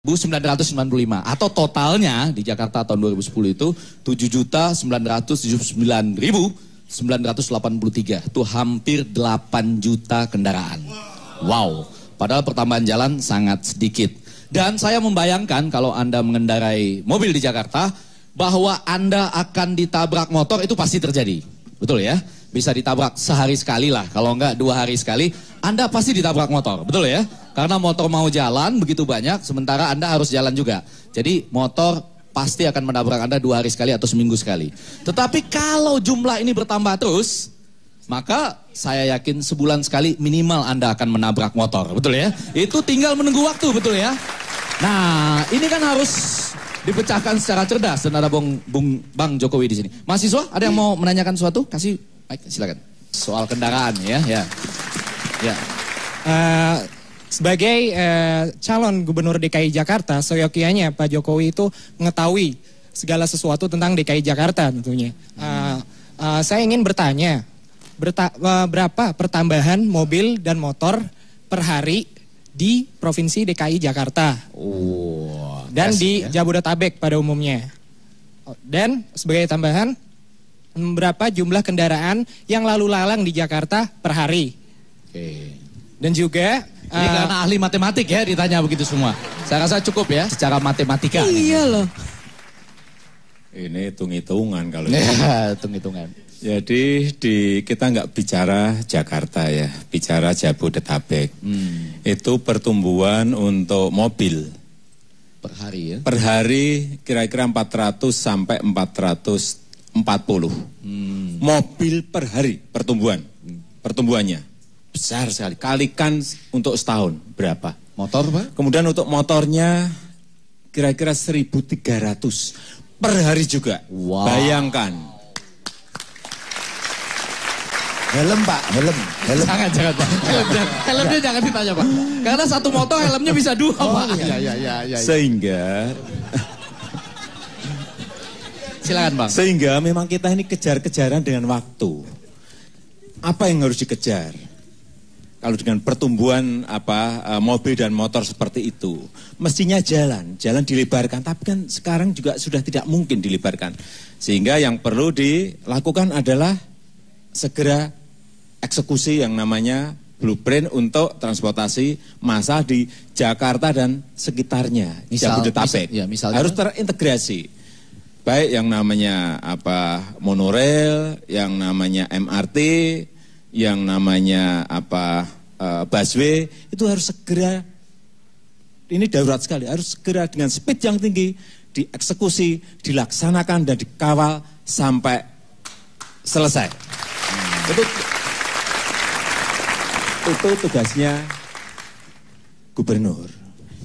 995 atau totalnya di Jakarta tahun 2010 itu 7.979.983. Itu hampir 8 juta kendaraan. Wow, padahal pertambahan jalan sangat sedikit. Dan saya membayangkan kalau Anda mengendarai mobil di Jakarta bahwa Anda akan ditabrak motor itu pasti terjadi. Betul ya? Bisa ditabrak sehari sekali lah, kalau enggak 2 hari sekali, Anda pasti ditabrak motor, betul ya? Karena motor mau jalan begitu banyak, sementara Anda harus jalan juga. Jadi motor pasti akan menabrak Anda 2 hari sekali atau seminggu sekali. Tetapi kalau jumlah ini bertambah terus, maka saya yakin sebulan sekali minimal Anda akan menabrak motor, betul ya? Itu tinggal menunggu waktu, betul ya? Nah, ini kan harus dipecahkan secara cerdas dan ada Bang Jokowi di sini. Mahasiswa, ada yang mau menanyakan sesuatu? Kasih mic, silakan. Soal kendaraan ya. Sebagai calon gubernur DKI Jakarta, seyogyanya Pak Jokowi itu mengetahui segala sesuatu tentang DKI Jakarta tentunya. Saya ingin bertanya, berapa pertambahan mobil dan motor per hari di Provinsi DKI Jakarta? Dan di Jabodetabek pada umumnya. Dan sebagai tambahan, berapa jumlah kendaraan yang lalu lalang di Jakarta per hari? Dan juga ini karena ahli matematik ya ditanya begitu semua. Saya rasa cukup ya secara matematika. Iya loh. Ini hitung-hitungan kalau hitung-hitungan. Jadi kita nggak bicara Jakarta ya, bicara Jabodetabek. Itu pertumbuhan untuk mobil per hari ya. Per hari kira-kira 400 sampai 440. Mobil per hari pertumbuhannya. Besar sekali. Kalikan untuk setahun berapa? Motor Pak? Kemudian untuk motornya kira-kira 1.300 per hari juga. Wow. Bayangkan. Helm Pak, helm. Jangan Pak. Helmnya jangan ditanya Pak. Karena satu motor helmnya bisa 2 Pak. Iya. Sehingga silakan Bang. Sehingga memang kita ini kejar-kejaran dengan waktu. Apa yang harus dikejar? Kalau dengan pertumbuhan mobil dan motor seperti itu, mestinya jalan dilebarkan. Tapi kan sekarang juga sudah tidak mungkin dilebarkan. Sehingga yang perlu dilakukan adalah segera eksekusi yang namanya blueprint untuk transportasi massal di Jakarta dan sekitarnya, Jabodetabek. Misalnya harus terintegrasi. Baik yang namanya monorail, yang namanya MRT, yang namanya busway, itu harus segera, ini darurat sekali, harus segera dengan speed yang tinggi dieksekusi, dilaksanakan dan dikawal sampai selesai. Itu tugasnya gubernur.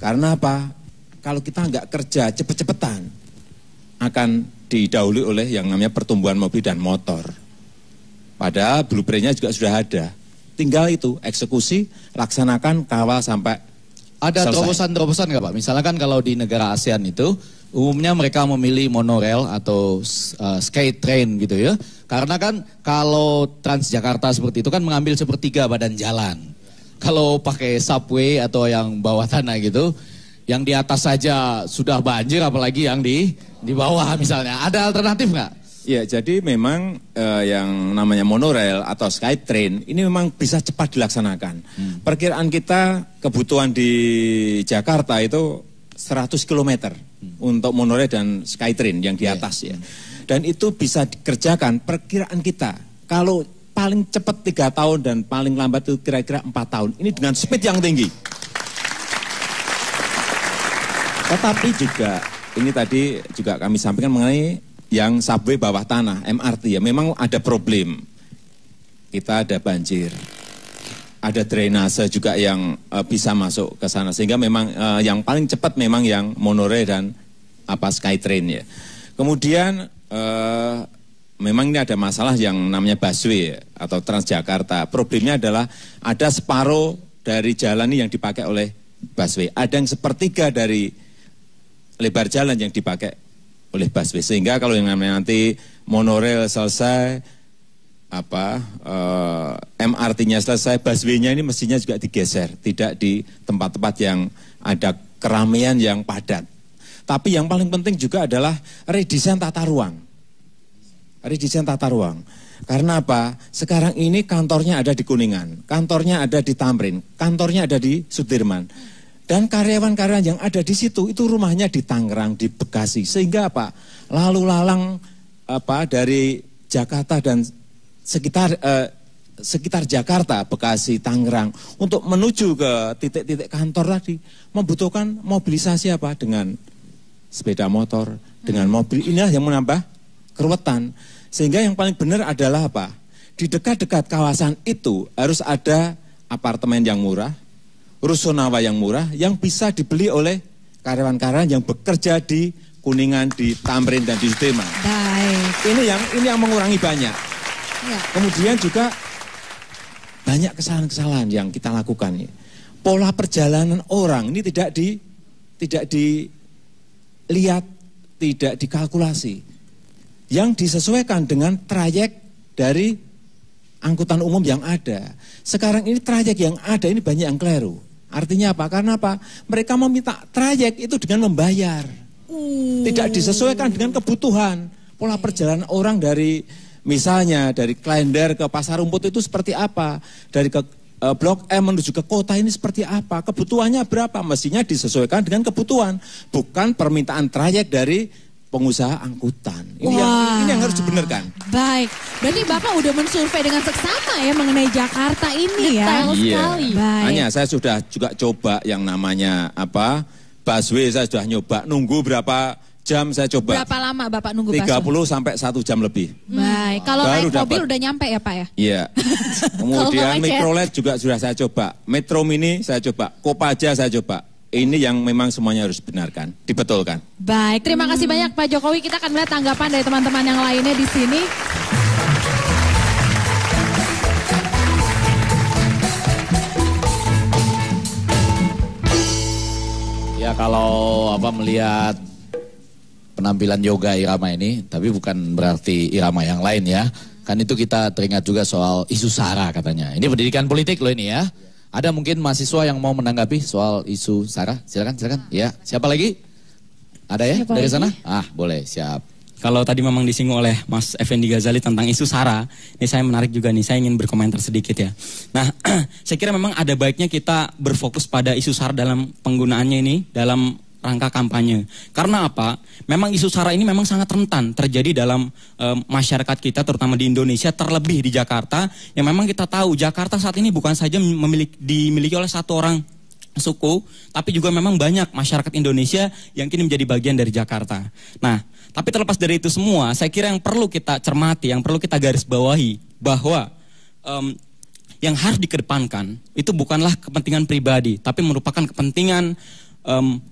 Karena apa? Kalau kita nggak kerja cepet-cepetan, akan didahului oleh yang namanya pertumbuhan mobil dan motor. Padahal blueprintnya juga sudah ada. Tinggal itu, eksekusi, laksanakan, kawal sampai ada selesai. terobosan-terobosan nggak Pak? Misalnya kan kalau di negara ASEAN itu, umumnya mereka memilih monorail atau skate train gitu ya. Karena kan kalau Transjakarta seperti itu kan mengambil sepertiga badan jalan. Kalau pakai subway atau yang bawah tanah gitu, yang di atas saja sudah banjir, apalagi yang di bawah misalnya. Ada alternatif nggak? Ya, jadi memang yang namanya monorail atau skytrain ini memang bisa cepat dilaksanakan. Perkiraan kita kebutuhan di Jakarta itu 100 km untuk monorail dan skytrain yang di atas ya. Dan itu bisa dikerjakan perkiraan kita. Kalau paling cepat 3 tahun dan paling lambat itu kira-kira 4 tahun. Ini dengan speed yang tinggi. Tetapi juga, ini tadi juga kami sampaikan mengenai yang subway bawah tanah, MRT ya, memang ada problem. Kita ada banjir, ada drainase juga yang bisa masuk ke sana. Sehingga memang yang paling cepat memang yang monorail dan skytrain ya. Kemudian memang ini ada masalah yang namanya busway ya, atau Transjakarta. Problemnya adalah ada separuh dari jalan yang dipakai oleh busway. Ada yang sepertiga dari lebar jalan yang dipakai oleh busway. Sehingga kalau yang namanya nanti monorail selesai, MRT-nya selesai, busway-nya ini mestinya juga digeser, tidak di tempat-tempat yang ada keramaian yang padat. Tapi yang paling penting juga adalah redesain tata ruang. Redesain tata ruang. Karena apa? Sekarang ini kantornya ada di Kuningan, kantornya ada di Tamrin, kantornya ada di Sudirman. Dan karyawan-karyawan yang ada di situ itu rumahnya di Tangerang, di Bekasi. Sehingga apa? Lalu lalang dari Jakarta dan sekitar Jakarta, Bekasi, Tangerang untuk menuju ke titik-titik kantor tadi membutuhkan mobilisasi apa? Dengan sepeda motor, dengan mobil. Inilah yang menambah keruwetan. Sehingga yang paling benar adalah apa? Di dekat-dekat kawasan itu harus ada apartemen yang murah, rusunawa yang murah, yang bisa dibeli oleh karyawan-karyawan yang bekerja di Kuningan, di Tamrin, dan di Sudirman. Baik. Ini yang mengurangi banyak. Ya. Kemudian juga banyak kesalahan-kesalahan yang kita lakukan. Pola perjalanan orang ini tidak dilihat, tidak dikalkulasi. Yang disesuaikan dengan trayek dari angkutan umum yang ada. Sekarang ini trayek yang ada ini banyak yang keliru. Artinya apa? Karena apa? Mereka meminta trayek itu dengan membayar. Tidak disesuaikan dengan kebutuhan. Pola perjalanan orang dari misalnya dari Klender ke Pasar Rumput itu seperti apa? Dari ke Blok M menuju ke kota ini seperti apa? Kebutuhannya berapa? Mestinya disesuaikan dengan kebutuhan. Bukan permintaan trayek dari pengusaha angkutan. Ini yang harus dibenarkan. Baik. Berarti Bapak udah mensurvei dengan seksama ya mengenai Jakarta ini ya. Iya. Sekali. Baik. Hanya saya sudah juga coba yang namanya busway, saya sudah nyoba. Nunggu berapa jam saya coba. Berapa lama Bapak nunggu 30 busway? sampai 1 jam lebih. Baik. Kalau naik mobil dapat. udah nyampe ya Pak ya? Iya. Kemudian macet. Mikrolet juga sudah saya coba. Metro Mini saya coba. Kopaja saya coba. Ini yang memang semuanya harus benarkan, dibetulkan. Baik, terima kasih banyak Pak Jokowi. Kita akan melihat tanggapan dari teman-teman yang lainnya di sini. Ya kalau melihat penampilan Yoga Irama ini, tapi bukan berarti irama yang lain ya. Kan itu kita teringat juga soal isu SARA katanya. Ini pendidikan politik loh ini ya. Ada mungkin mahasiswa yang mau menanggapi soal isu SARA? Silakan. Ya, siapa lagi? Ada ya Siapa dari lagi? sana? Boleh, siap. Kalau tadi memang disinggung oleh Mas Effendi Ghazali tentang isu SARA, ini saya menarik juga nih, saya ingin berkomentar sedikit ya. Nah, saya kira memang ada baiknya kita berfokus pada isu SARA dalam penggunaannya ini, dalam rangka kampanye. Karena apa? Memang isu SARA ini memang sangat rentan terjadi dalam masyarakat kita, terutama di Indonesia, terlebih di Jakarta. Yang memang kita tahu Jakarta saat ini bukan saja dimiliki oleh satu orang suku, tapi juga memang banyak masyarakat Indonesia yang kini menjadi bagian dari Jakarta. Nah, tapi terlepas dari itu semua, saya kira yang perlu kita cermati, yang perlu kita garis bawahi, bahwa yang harus dikedepankan itu bukanlah kepentingan pribadi, tapi merupakan kepentingan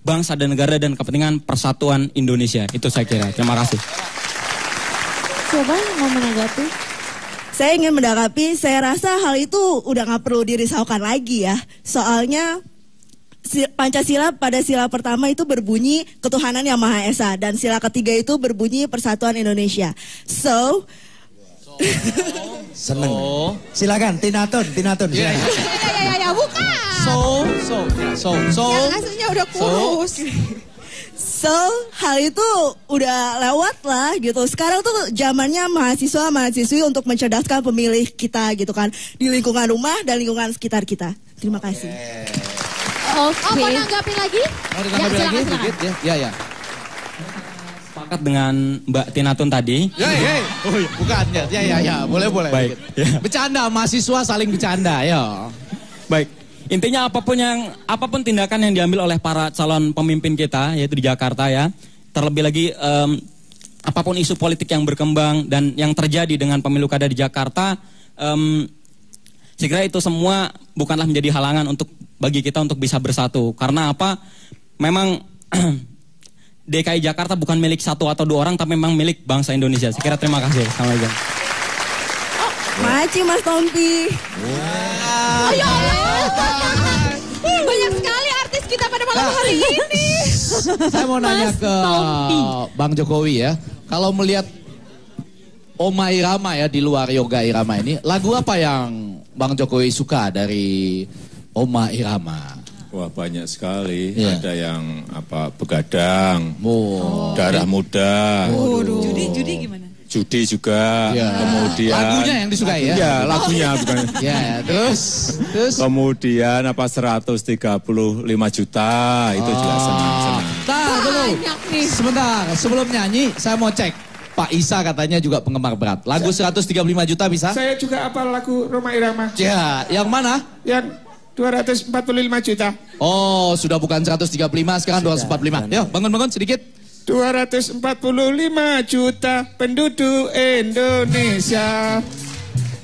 bangsa dan negara dan kepentingan persatuan Indonesia. Itu saya kira. Terima kasih. Coba mau menanggapi? Saya ingin menanggapi, saya rasa hal itu udah gak perlu dirisaukan lagi ya. Soalnya Pancasila pada sila pertama itu berbunyi ketuhanan yang Maha Esa. Dan sila ketiga itu berbunyi persatuan Indonesia. Seneng. Silakan, Tinatun. Ya, bukan. Yang aslinya udah kurus. Hal itu udah lewat lah gitu. Sekarang tuh zamannya mahasiswa-mahasiswi untuk mencerdaskan pemilih kita gitu kan. Di lingkungan rumah dan lingkungan sekitar kita. Terima kasih. Oke. Mau nanggapin lagi? Mau ditanggapi lagi silakan. dikit ya? Ya. Sepakat dengan Mbak Tinatun tadi. Bukan ya. Boleh. Baik. Ya. Bercanda, mahasiswa saling bercanda, ya. Baik. Intinya apapun tindakan yang diambil oleh para calon pemimpin kita, yaitu di Jakarta ya, terlebih lagi apapun isu politik yang berkembang dan yang terjadi dengan pemilu kada di Jakarta, saya kira itu semua bukanlah menjadi halangan bagi kita untuk bisa bersatu. Karena apa? Memang DKI Jakarta bukan milik satu atau dua orang, tapi memang milik bangsa Indonesia. Saya kira terima kasih. Assalamualaikum. Maci Mas Tompi. Oh ya Allah. Banyak sekali artis kita pada malam hari ini. Saya mau nanya Mas ke Tompi. Bang Jokowi ya. Kalau melihat Oma Irama ya di luar Yoga Irama ini, lagu apa yang Bang Jokowi suka dari Oma Irama? Wah banyak sekali. Iya. Ada yang begadang, Oh. darah muda, Judi gimana? judi juga, Ya. kemudian Lagunya yang disukai ya? Iya, lagunya bukan. Ya, terus Kemudian 135 juta itu juga senang. Tunggu. Banyak nih. Sebentar, sebelum nyanyi saya mau cek. Pak Isa katanya juga penggemar berat. Lagu 135 juta bisa? Saya juga hafal lagu Roma Irama. Ya, yang mana? Yang 245 juta. Oh, sudah bukan 135, sekarang 245. Yuk, bangun-bangun sedikit. 245 juta penduduk Indonesia.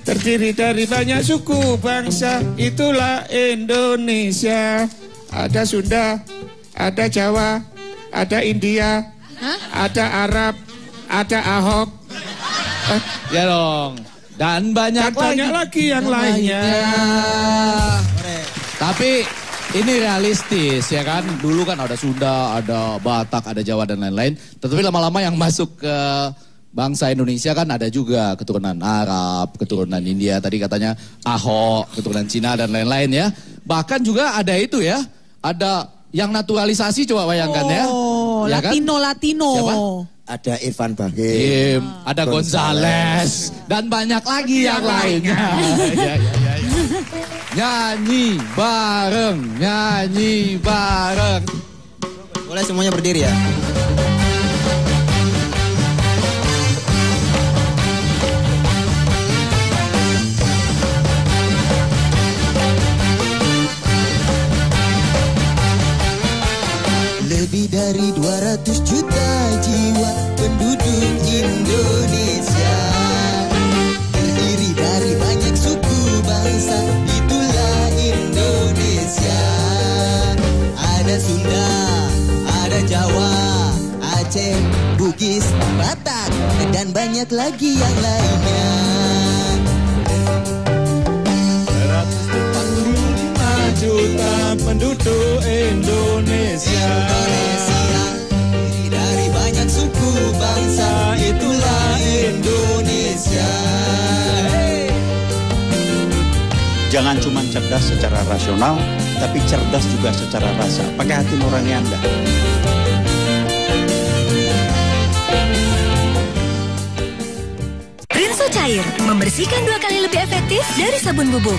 Terdiri dari banyak suku bangsa, itulah Indonesia. Ada Sunda, ada Jawa, ada India, ada Arab, ada Ahok. Ya dong. Dan banyak lagi yang lainnya. Tapi ini realistis ya kan. Dulu kan ada Sunda, ada Batak, ada Jawa dan lain-lain. Tetapi lama-lama yang masuk ke bangsa Indonesia kan ada juga keturunan Arab, keturunan India. Tadi katanya Ahok, keturunan Cina dan lain-lain ya. Bahkan juga ada itu ya. Ada yang naturalisasi, coba bayangkan ya. Oh, Ya kan? Latino. Siapa? Ada Irfan Bahim. Ada Gonzales dan banyak lagi yang lainnya. Ya. Nyanyi bareng. Boleh semuanya berdiri ya. Lebih dari 200 juta jiwa penduduk Indonesia, terdiri dari banyak suku bangsa, itulah Indonesia. Ada Sunda, ada Jawa, Aceh, Bugis, Batak, dan banyak lagi yang lainnya. 145 juta penduduk Indonesia. Terdiri dari banyak suku bangsa, itulah Indonesia. Jangan cuma cerdas secara rasional, tapi cerdas juga secara rasa. Pakai hati nurani Anda. Rinso cair, membersihkan 2 kali lebih efektif dari sabun bubuk.